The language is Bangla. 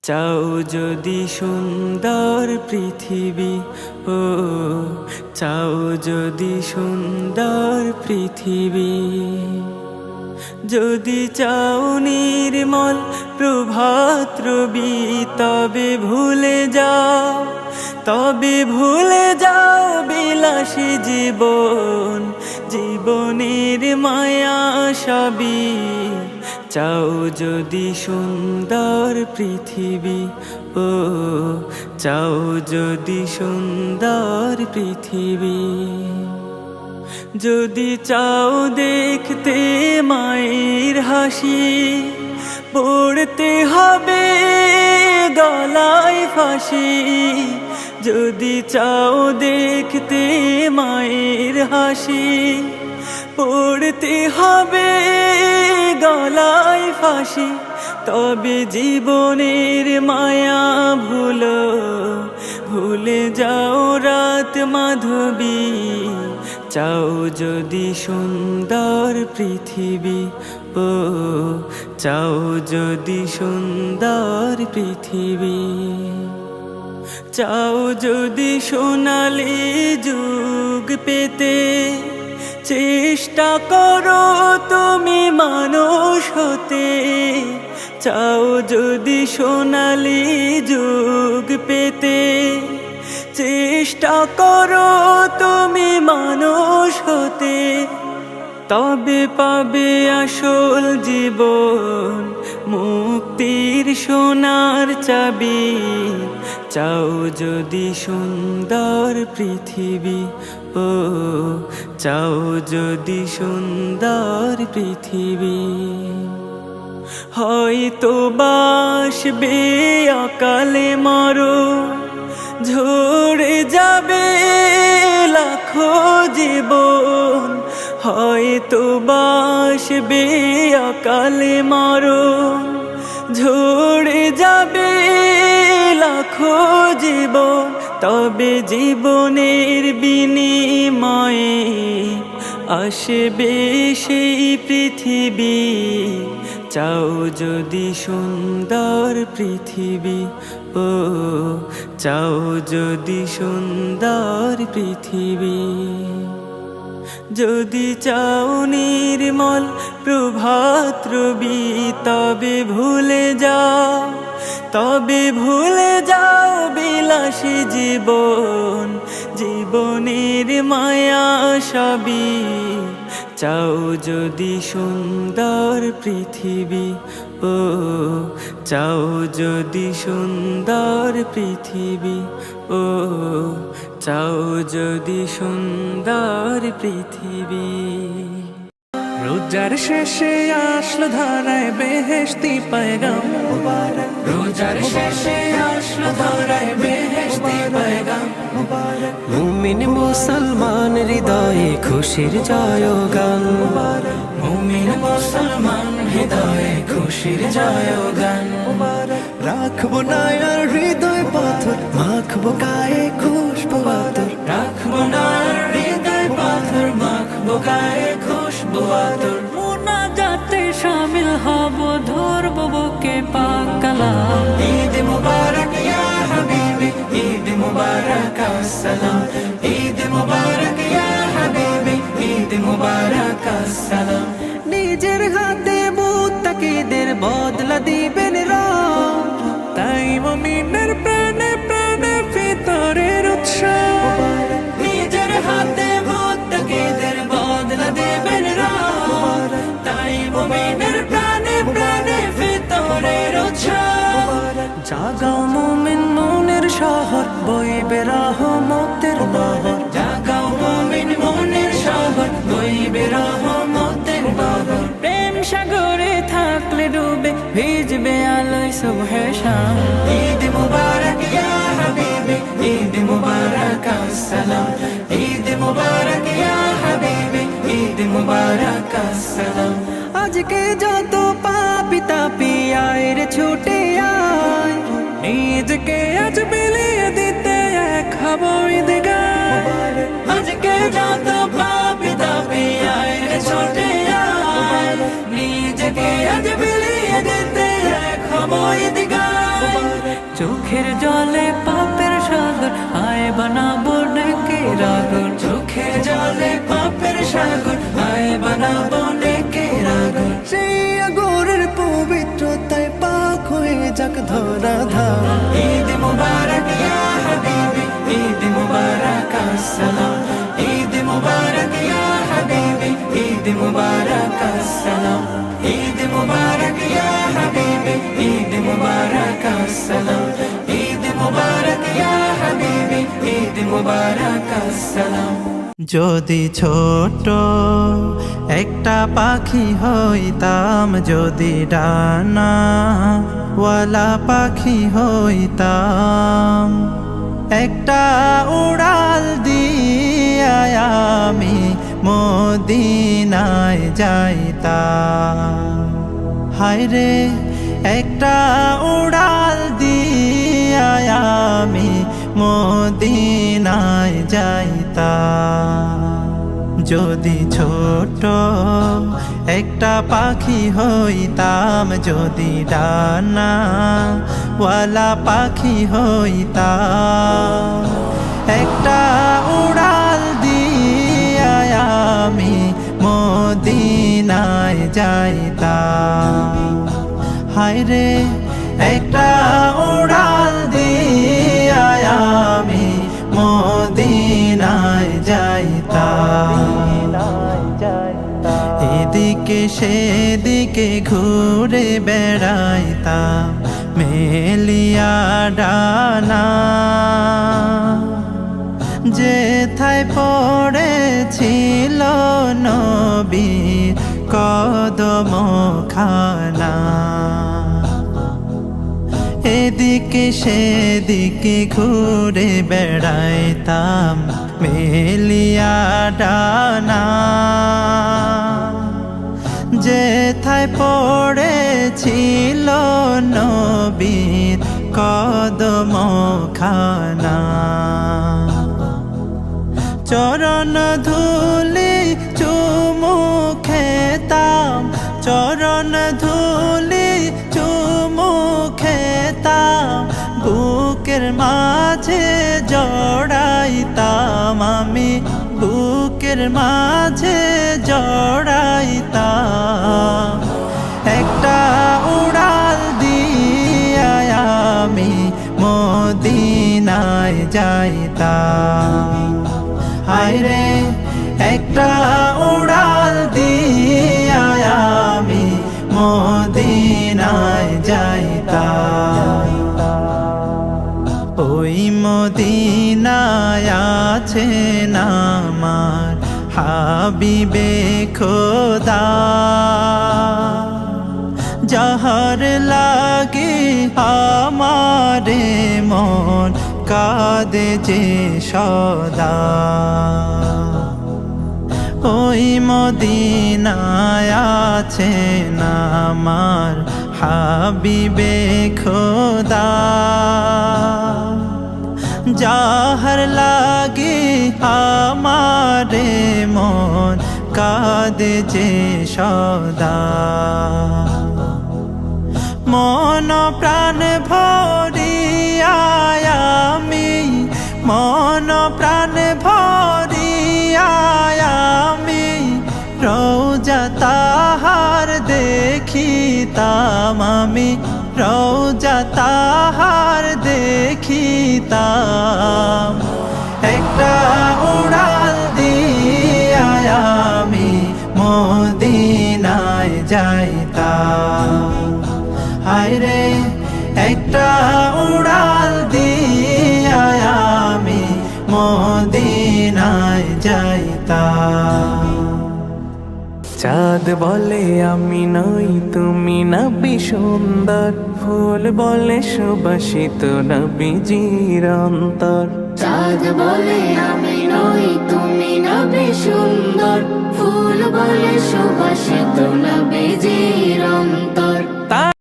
চাও যদি সুন্দর পৃথিবী, ও চাও যদি সুন্দর পৃথিবী, যদি চাও নির্মল প্রভাত রবি, তবে ভুলে যাও বিলাসী জীবন, জীবনের মায়া সবই। চাও যদি সুন্দর পৃথিবী, ও চাও যদি সুন্দর পৃথিবী, যদি চাও দেখতে মায়ের হাসি, পড়তে হবে গলায় ফাঁসি। যদি চাও দেখতে মায়ের হাসি, পড়তে হবে গলায় ফাঁসি। তবে জীবনের মায়া ভুলে যাও রাত মাধবী। চাও যদি সুন্দর পৃথিবী, ও চাও যদি সুন্দর পৃথিবী, চাও যদি সোনালি যুগ পেতে, চেষ্টা করো তুমি মানুষ হতে। চাও যদি সোনালি যুগ পেতে, চেষ্টা করো তুমি মানুষ হতে। তবে পাবে আসল জীবন, মুক্তির সোনার চাবি। চাও যদি সুন্দর পৃথিবী, ও চাও যদি সুন্দর পৃথিবী, হয়তো বাসবে অকালে মরণ, ঝরে যাবে লাখো জীবন। হয়তো বাসবে অকালে মরণ, ঝরে যাবে লাখো জীবন। তবে জীবনের বিনিময়ে আসবে সেই পৃথিবী। চাও যদি সুন্দর পৃথিবী, ও চাও যদি সুন্দর পৃথিবী, যদি চাও নির্মল প্রভাত রবি, তবে ভুলে যাও বিলাসী জীবন, জীবনের মায়া সবই। চাও যদি সুন্দর পৃথিবী, ও চাও যদি সুন্দর পৃথিবী, ও চাও যদি সুন্দর পৃথিবী। রোজার শেষে আসলো ধরায় বেহেশতি পয়গাম মুবারক, রোজার শেষে আসলো ধরায় বেহেশতি পয়গাম মুবারক। মুমিন মুসলমান হৃদয়ে খুশির জয়গান মুবারক, মুমিন মুসলমান হৃদয়ে খুশির জয়গান মুবারক। রাখবো না আর হৃদয় পাথর, মাখবো গায়ে খুশবু আতর। রাখবো না আর হৃদয় পাথর, মাখবো গায়ে খুশবু আতর। মুনাজাতে শামিল হব, ধরব বুকে পাক কালাম। ঈদ মুবারক ইয়া হাবিবি, ঈদ মুবারক আসসালাম। ঈদ মুবারক ইয়া হাবিবি, ঈদ মুবারক আসসালাম। নিজের হাতে মুত্তাকিদের বদলা দিবেন রব, তাই মুমিনের প্রাণে প্রাণে ফিতরের উৎসব। নিজের হাতে মুত্তাকিদের বদলা দিবেন রব, তাই মুমিনের প্রাণে প্রাণে ফিতরের উৎসব। জাগাও মুমিন মনের শহর, বইবে রহমতের নহর। জাগাও মুমিন মনের শহর, বইবে রহমতের নহর। প্রেম সাগরে থাকলে ডুবে, ভিজবে আলোয় সুবহে শাম। ঈদ মুবারক ইয়া হাবিবি, ঈদ মুবারক আসসালাম। ঈদ মুবারক ইয়া হাবিবি, ঈদ মুবারক আসসালাম। আজকে যত পাপি তাপি আয় রে ছুটে আয়, নিজকে আজ বিলিয়ে দিতে এক হব ঈদগাহ। আজকে যত পাপি তাপি আয় রে ছুটে আয়, নিজকে আজ বিলিয়ে দিতে এক হব ঈদগাহ। চোখের জলে পাপের সাগর আয় বানাবো নেকের আগর, চোখের জলে পাপের সাগর আয় বানাবো নেকের আগর। সেই আগরের পবিত্রতায় পাক হয়ে যাক ধরা ধার। ঈদ মুবারক ইয়া হাবিবি, ঈদ মুবারক আসসালাম, ঈদ মুবারক ইয়া হাবিবি, ঈদ মুবারক আসসালাম, ঈদ মুবারক ইয়া হাবিবি, ঈদ মুবারক আসসালাম, ঈদ মুবারক ইয়া হাবিবি, ঈদ মুবারক আসসালাম। যদি ছোট একটা পাখি হইতাম, যদি ডানা ওয়ালা পাখি হইতাম, একটা উড়াল দিয়া আমি মদিনায় যাইতাম। হায়রে একটা উড়াল দিয়া আমি মদিনায় যাইতাম। যদি ছোট একটা পাখি হইতাম, যদি ডানা ওয়ালা পাখি হইতাম, একটা উড়াল দিয়া আমি মদিনায় যাইতাম। হায়রে একটা উড়াল দিয়া আমি মদিনায় যাইতাম। এদিকে সেদিকে ঘুরে বেড়াইতাম মেলিয়া ডানা, যেথায় পড়েছিল নবীর কদম খানা। এদিকে সেদিকে ঘুরে বেড়াইতাম মেলিয়া ডানা, যেথায় পড়েছিল নবীর কদম খানা। চরণ ধুলি চুমু খেতাম, চরণ ধুলি চুমু খেতাম, বুকের মাঝে জড়াইতাম আমি, বুকের মাঝে জড়াইতাম। একটা উড়াল দিয়া আমি মদিনায় যাইতাম। হায়রে একটা উড়াল দিয়া আমি মদিনায় যাইতাম। ওই মদিনায় আছেন আমার হাবিবে খোদা, যাহার লাগে আমারে মন কাঁদে যে সদা। ওই মদিনায় আছেন আমার হাবিবে খোদা, যাহার লাগে আমারে মন কাঁদে যে সদা। মন প্রাণ ভরিয়া আমি, মন প্রাণ ভরিয়া আমি রওজা তাহার দেখিতাম আমি, রওজা তাহার দেখিতাম। একটা উড়াল দিয়া আমি মদিনায় যাইতাম। হায়রে একটা উড়াল দিয়া আমি মদিনায় যাইতাম। চাঁদ বলে আমি নই তুমি নবী সুন্দর, ফুল বলে সুবাসিত নবীজির অন্তর। চাঁদ বলে আমি নই তুমি নবী সুন্দর, ফুল বলে সুবাসিত নবীজির অন্তর।